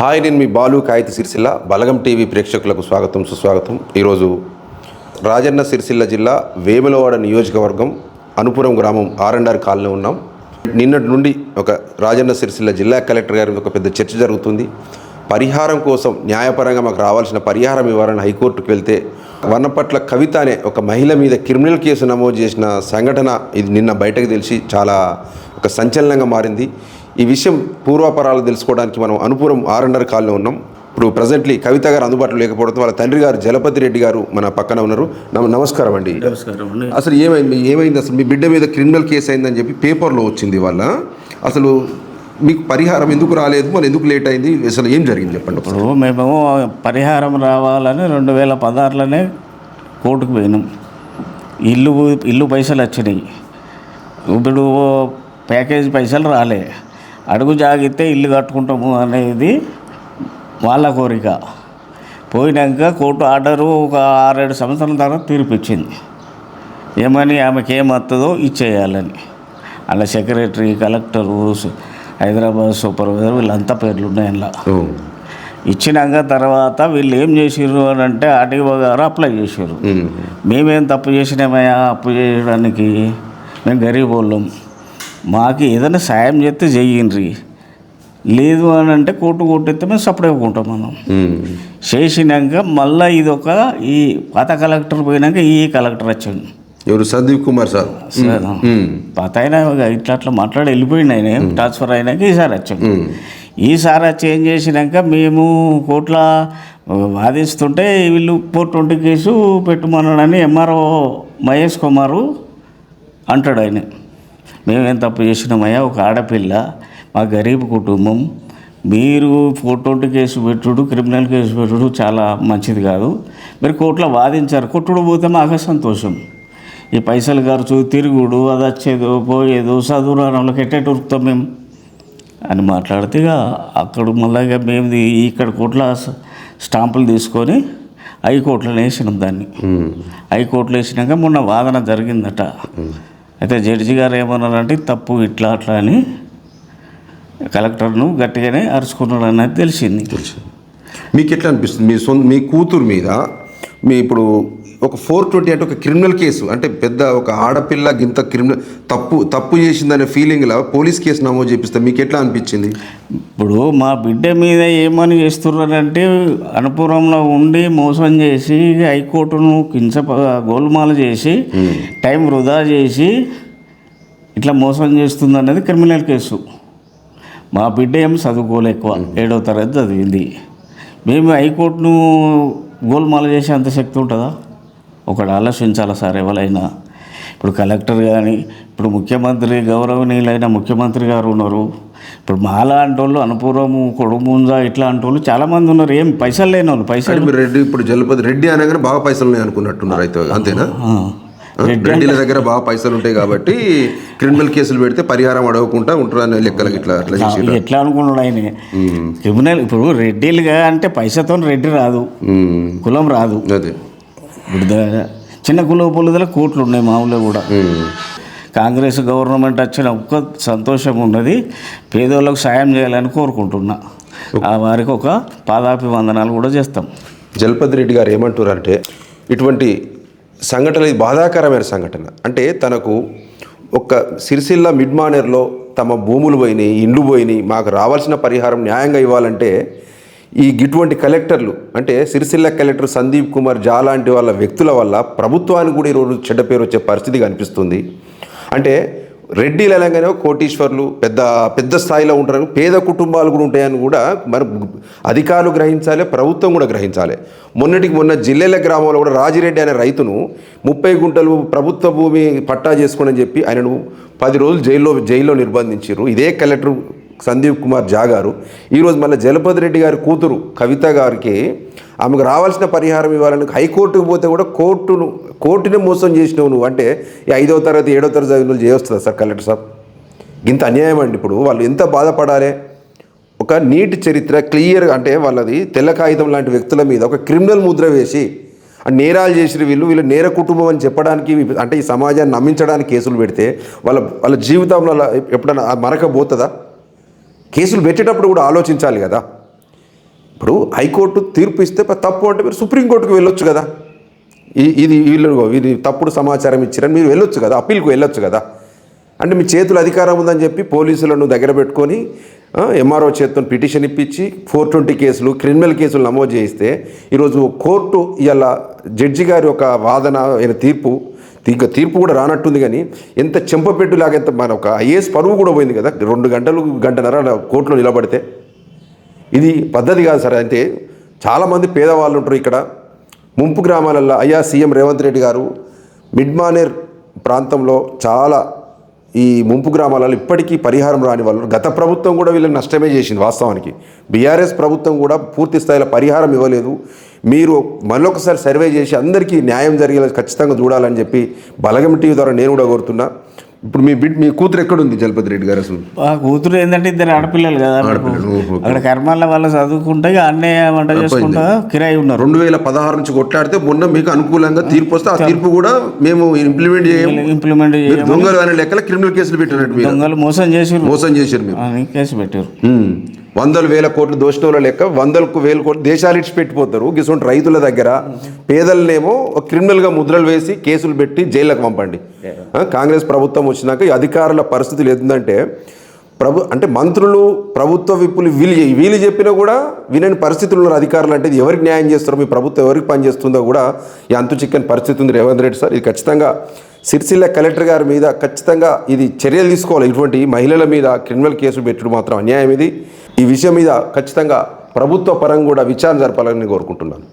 Hi, నేను మీ బాలు కాయితీ సిరిసిల్ల బలగం TV ప్రేక్షకులకు స్వాగతం సుస్వాగతం. ఈరోజు రాజన్న సిరిసిల్ల జిల్లా వేములవాడ నియోజకవర్గం అనుపురం గ్రామం R&R కాలనీ ఉన్నాం. నిన్నటి నుండి ఒక రాజన్న సిరిసిల్ల జిల్లా కలెక్టర్ గారి ఒక పెద్ద చర్చ జరుగుతుంది. పరిహారం కోసం న్యాయపరంగా మాకు రావాల్సిన పరిహారం ఇవ్వాలని హైకోర్టుకు వెళ్తే వన్నపట్ల కవిత అనే ఒక మహిళ మీద క్రిమినల్ కేసు నమోదు చేసిన సంఘటన ఇది నిన్న బయటకు తెలిసి చాలా ఒక సంచలనంగా మారింది. ఈ విషయం పూర్వాపరాలు తెలుసుకోవడానికి మనం అనుపురం R&R కాలనీ ఉన్నాం. ఇప్పుడు ప్రజెంట్లీ కవిత గారు అందుబాటులో లేకపోవడంతో వాళ్ళ తండ్రి గారు జలపతి రెడ్డి గారు మన పక్కన ఉన్నారు. నమస్కారం అండి. అసలు ఏమైంది అసలు మీ బిడ్డ మీద క్రిమినల్ కేసు అయిందని చెప్పి పేపర్లో వచ్చింది. వాళ్ళ అసలు మీకు పరిహారం ఎందుకు రాలేదు, మరి ఎందుకు లేట్ అయింది, అసలు ఏం జరిగింది చెప్పండి. ఇప్పుడు మేము పరిహారం రావాలని 2016లోనే కోర్టుకు పోయినాం. ఇల్లు పైసలు వచ్చినాయి. ఇప్పుడు ప్యాకేజీ పైసలు రాలే. అడుగు జాగితే ఇల్లు కట్టుకుంటాము అనేది వాళ్ళ కోరిక. పోయినాక కోర్టు ఆర్డరు ఒక 6-7 సంవత్సరాల తర్వాత తీర్పిచ్చింది. ఏమని ఆమెకి ఏమవుతుందో ఇచ్చేయాలని. అలా సెక్రటరీ, కలెక్టరు, హైదరాబాద్ సూపర్వైజర్ వీళ్ళంతా పేర్లు ఉన్నాయి. అలా ఇచ్చినాక తర్వాత వీళ్ళు ఏం చేసిర్రు అని అంటే ఆర్టీఓ గారు అప్లై చేసారు. మేమేం తప్పు చేసినామయ్యా అప్పు చేయడానికి? మేము గరీబ్ వాళ్ళం, మాకు ఏదైనా సాయం చేస్తే చెయ్యండి, లేదు అని అంటే కోర్టు కొట్టేస్తే మేము సపరేట్ ఉంటాం. మనం చేసినాక మళ్ళీ ఈ పాత కలెక్టర్ పోయినాక ఈ కలెక్టర్ వచ్చాడు. ఎవరు? సందీప్ కుమార్ సార్. పాత అయినా ఇట్లా మాట్లాడి వెళ్ళిపోయింది. ఆయన ట్రాన్స్ఫర్ అయినాక ఈసారి వచ్చాడు. ఈసారి వచ్చి ఏం చేసినాక మేము కోర్టులో వాదిస్తుంటే వీళ్ళు 420 కేసు పెట్టుమన్నాడని MRO మహేష్ కుమారు అంటాడు. ఆయన మేమేం తప్పు చేసినామయ్యా, ఒక ఆడపిల్ల, మా గరీబ్ కుటుంబం, మీరు 420 కేసు పెట్టుడు, క్రిమినల్ కేసు పెట్టుడు చాలా మంచిది కాదు. మీరు కోర్టులో వాదించారు, కొట్టుడు పోతే మాకు సంతోషం. ఈ పైసలు ఖర్చు, తిరుగుడు, అది వచ్చేదో పోయేదో, చదువు రానంలోకి ఎట్టే ఉరుకుతాం మేము అని మాట్లాడితే అక్కడ మళ్ళీ మేము ఇక్కడ కోర్టులో స్టాంపులు తీసుకొని హైకోర్టులో వేసినాం. దాన్ని హైకోర్టులో వేసినాక మొన్న వాదన జరిగిందట. అయితే జడ్జి గారు ఏమన్నారంటే తప్పు ఇట్లా అట్లా అని కలెక్టర్ను గట్టిగానే అరుచుకున్నాడు అనేది తెలిసింది. మీకు ఎట్లా అనిపిస్తుంది మీ కూతురు మీద? ఇప్పుడు ఒక 420 అంటే ఒక క్రిమినల్ కేసు, అంటే పెద్ద ఒక ఆడపిల్ల గింత క్రిమినల్ తప్పు చేసిందనే ఫీలింగ్లో పోలీస్ కేసు నమోదు చేపిస్తే మీకు ఎట్లా అనిపించింది? ఇప్పుడు మా బిడ్డ మీద ఏమని చేస్తున్నారంటే అనుపురంలో ఉండి మోసం చేసి హైకోర్టును గోల్మాల చేసి టైం వృధా చేసి ఇట్లా మోసం చేస్తుంది అనేది క్రిమినల్ కేసు. మా బిడ్డ ఏం చదువుకోలే, ఎక్కువ 7వ తరగతి చదివింది. మేము హైకోర్టును గోల్మాల చేసే అంత శక్తి ఉంటుందా? ఒకటి ఆలోచించాలి సార్. ఎవరైనా ఇప్పుడు కలెక్టర్ కానీ, ఇప్పుడు ముఖ్యమంత్రి, గౌరవనీయులైన ముఖ్యమంత్రి గారు ఉన్నారు. ఇప్పుడు మాలాంటి వాళ్ళు, అనుపురము, కొడుముంజ ఇట్లాంటి వాళ్ళు చాలామంది ఉన్నారు. ఏం పైసలు లేని వాళ్ళు. పైసలు రెడ్డి, ఇప్పుడు జలపతి రెడ్డి అనగానే బాగా పైసలు ఉన్నాయి అనుకున్నట్టున్నారు. అయితే అంతేనా? రెడ్డిల దగ్గర బాగా పైసలు ఉంటాయి కాబట్టి క్రిమినల్ కేసులు పెడితే పరిహారం అడగకుండా ఉంటారు లెక్కలకి ఎట్లా అనుకున్నాడు ఆయన. క్రిమినల్ ఇప్పుడు రెడ్డిలుగా అంటే పైసతో రెడ్డి రాదు, కులం రాదు. అదే ఇప్పుడు చిన్న కుల పొలుదల కోట్లు ఉన్నాయి మామూలుగా కూడా. కాంగ్రెస్ గవర్నమెంట్ వచ్చిన ఒక్క సంతోషం ఉన్నది, పేదోళ్ళకు సాయం చేయాలని కోరుకుంటున్నా. వారికి ఒక పాదాభివందనాలు కూడా చేస్తాం. జలపతి రెడ్డి గారు ఏమంటారంటే ఇటువంటి సంఘటన ఇది బాధాకరమైన సంఘటన. అంటే తనకు ఒక సిరిసిల్ల మిడ్మానేర్లో తమ భూములు పోయినాయి, ఇండ్లు పోయినాయి, మాకు రావాల్సిన పరిహారం న్యాయంగా ఇవ్వాలంటే ఇటువంటి కలెక్టర్లు, అంటే సిరిసిల్ల కలెక్టర్ సందీప్ కుమార్ లాంటి వాళ్ళ వ్యక్తుల వల్ల ప్రభుత్వానికి కూడా ఈరోజు చెడ్డ పేరు వచ్చే పరిస్థితి కనిపిస్తుంది. అంటే రెడ్డిలు అనగానే కోటీశ్వర్లు పెద్ద స్థాయిలో ఉంటారని, పేద కుటుంబాలు కూడా ఉంటాయని కూడా మరి అధికారులు గ్రహించాలి, ప్రభుత్వం కూడా గ్రహించాలి. మొన్న జిల్లెల గ్రామంలో కూడా రాజిరెడ్డి అనే రైతును 30 గుంటలు ప్రభుత్వ భూమి పట్టా చేసుకోనని చెప్పి ఆయనను 10 రోజులు జైల్లో నిర్బంధించారు. ఇదే కలెక్టర్ సందీప్ కుమార్ గారు ఈరోజు మళ్ళీ జలపతి రెడ్డి గారి కూతురు కవిత గారికి ఆమెకు రావాల్సిన పరిహారం ఇవ్వాలని హైకోర్టుకు పోతే కూడా కోర్టునే మోసం చేసినావు నువ్వు అంటే 5వ తరగతి 7వ తరగతి చదివిన చేయొస్తుందా సార్ కలెక్టర్ సాబ్? ఇంత అన్యాయం అండి. ఇప్పుడు వాళ్ళు ఎంత బాధపడాలి? ఒక నీటి చరిత్ర క్లియర్గా, అంటే వాళ్ళది తెల్ల కాగితం లాంటి వ్యక్తుల మీద ఒక క్రిమినల్ ముద్ర వేసి నేరాలు చేసిన వీళ్ళు నేర కుటుంబం అని చెప్పడానికి, అంటే ఈ సమాజాన్ని నమ్మించడానికి కేసులు పెడితే వాళ్ళ జీవితంలో ఎప్పుడైనా మరకపోతుందా? కేసులు పెట్టేటప్పుడు కూడా ఆలోచించాలి కదా. ఇప్పుడు హైకోర్టు తీర్పు ఇస్తే తప్పు అంటే మీరు సుప్రీంకోర్టుకు వెళ్ళొచ్చు కదా. ఇది తప్పుడు సమాచారం ఇచ్చారని మీరు వెళ్ళొచ్చు కదా, అప్పీల్కి వెళ్ళొచ్చు కదా. అంటే మీ చేతులు అధికారం ఉందని చెప్పి పోలీసులను దగ్గర పెట్టుకొని ఎంఆర్ఓ చేతితో పిటిషన్ ఇప్పించి 420 కేసులు క్రిమినల్ కేసులు నమోదు చేయిస్తే ఈరోజు కోర్టు ఇవాళ జడ్జి గారి ఒక వాదన అయిన తీర్పు కూడా రానట్టుంది. కానీ ఎంత చెంపపెట్టులాగా ఎంత మన ఒక ఐఏఎస్ పరువు కూడా పోయింది కదా. 2 గంటలు గంటన్నర కోర్టులో నిలబడితే ఇది పద్ధతి కాదు సార్. అంటే చాలామంది పేదవాళ్ళు ఉంటారు ఇక్కడ ముంపు గ్రామాలలో. అయ్యా సీఎం రేవంత్ రెడ్డి గారు మిడ్మానేర్ ప్రాంతంలో చాలా ఈ ముంపు గ్రామాలలో ఇప్పటికీ పరిహారం రాని వాళ్ళు, గత ప్రభుత్వం కూడా వీళ్ళకి నష్టమే చేసింది. వాస్తవానికి బీఆర్ఎస్ ప్రభుత్వం కూడా పూర్తి స్థాయిలో పరిహారం ఇవ్వలేదు. మీరు మళ్ళొకసారి సర్వే చేసి అందరికీ న్యాయం జరిగేలా ఖచ్చితంగా చూడాలని చెప్పి బలగం టీవీ ద్వారా నేను కూడా కోరుతున్నా. ఇప్పుడు మీ కూతురు ఎక్కడుంది జలపతి రెడ్డి గారు? అసలు ఆ కూతురు ఏంటంటే 2 ఆడపిల్లలు కదా, అక్కడ కర్మాల వాళ్ళు చదువుకుంటే అన్నే వంట చేసుకుంటా కిరాయి ఉన్నారు. 2016 నుంచి కొట్లాడితే మొన్న మీకు అనుకూలంగా తీర్పు వస్తే ఆ తీర్పు కూడా మేము ఇంప్లిమెంట్ చేయం. దొంగలు అనే లెక్కల క్రిమినల్ కేసులు పెట్టినట్టు దొంగలు మోసం చేసారు మేము కేసు పెట్టారు. 100,000 కోట్లు దోషుల లెక్క 100,000 కోట్లు దేశాలు ఇచ్చి పెట్టిపోతారు. గిసొంటి రైతుల దగ్గర పేదలనేమో క్రిమినల్గా ముద్రలు వేసి కేసులు పెట్టి జైళ్ళకు పంపండి. కాంగ్రెస్ ప్రభుత్వం వచ్చినాక ఈ అధికారుల పరిస్థితులు ఏంటంటే అంటే మంత్రులు ప్రభుత్వ విప్పులు వీళ్ళు చెప్పినా కూడా వినని పరిస్థితులు ఉన్నారు అధికారులు. అంటే ఇది ఎవరికి న్యాయం చేస్తారో, మీ ప్రభుత్వం ఎవరికి పనిచేస్తుందో కూడా ఈ అంతు చిక్కని పరిస్థితి ఉంది. రేవంత్ రెడ్డి సార్, ఇది ఖచ్చితంగా సిరిసిల్ల కలెక్టర్ గారి మీద ఖచ్చితంగా ఇది చర్యలు తీసుకోవాలి. ఇటువంటి మహిళల మీద క్రిమినల్ కేసులు పెట్టడం మాత్రం అన్యాయం. ఈ విషయం మీద ఖచ్చితంగా ప్రభుత్వ పరంగా కూడా విచారణ జరపాలని కోరుకుంటున్నాను.